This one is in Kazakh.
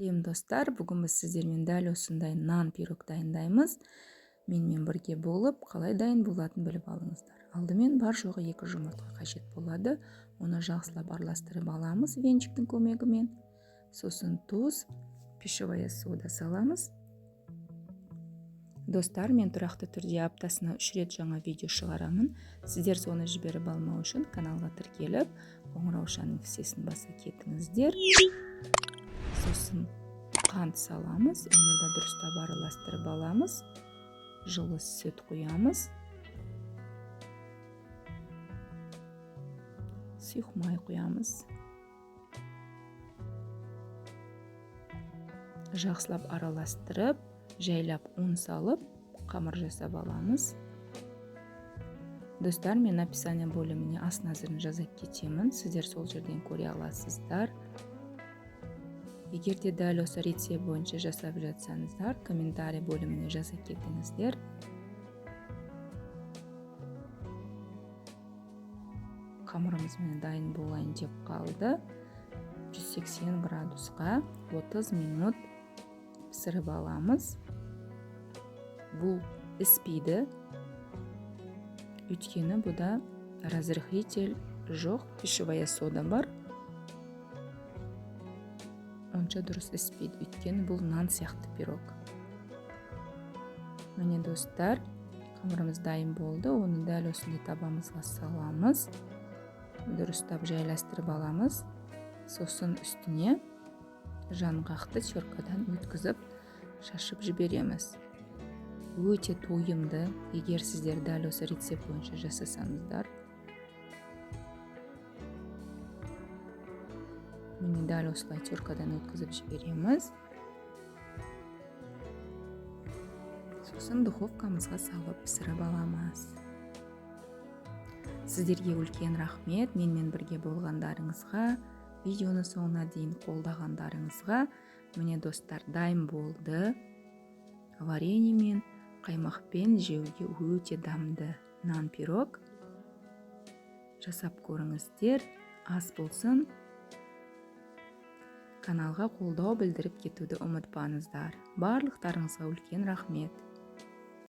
Достар, бүгін біз сіздермен дәл осындай нан пирог дайындаймыз. Менімен бірге болып, қалай дайын болатынын біліп алыңыздар. Алдымен бар жоғы 2 жұмыртқа қажет болады. Оны жақсылап араластырып аламыз венчиктің көмегімен. Сосын тұз, пищевая сода саламыз. Достар, мен тұрақты түрде аптасына 3 рет жаңа видео шығарамын. Сіздер соны жіберіп алмау үшін каналға тіркеліп, қоңыраушаның кісесін баса кетіңіздер. Сосын қант саламыз, оны да дұрыстап араластырып аламыз. Жылы сүт құямыз. Сұйық құямыз. Жақсылап араластырып, жайлап ұн салып, қамыр жасап аламыз. Достар, мен описание бөліміне ас-назырын жазып кетемін. Сіздер сол жерден көре аласыздар. Егер де дәл осы рецепт бойынша жасап жатсаңыздар, комментарий бөліміне жазып кетіңіздер. Қамырымыз міне дайын болайын деп қалды. 180 градусқа 30 минут пісіріп аламыз. Бұл іспейді. Өйткені бұда разрыхлитель жоқ, пищевая сода бар. Онша дұрыс іспейді, өйткені бұл нан сияқты пирог. Міне достар, қамырымыз дайын болды. Оны дәл осындай табамызға саламыз. Дұрыстап жайластырып аламыз. Сосын үстіне жаңғақты теркадан өткізіп шашып жібереміз. Өте тойымды, егер сіздер дәл осы рецепт бойынша жасасаңыздар. Міне дәл осылай теркадан өткізіп жібереміз. Сосын духовкамызға салып пісіріп аламыз. Сіздерге үлкен рахмет, менімен бірге болғандарыңызға, видеоны соңына дейін қолдағандарыңызға. Міне достар, дайын болды. Варенье мен қаймақпен жеуге өте дамды нан пирог. Жасап көріңіздер, ас болсын. Каналға қолдау білдіріп кетуді ұмытпаңыздар. Барлықтарыңызға үлкен рахмет.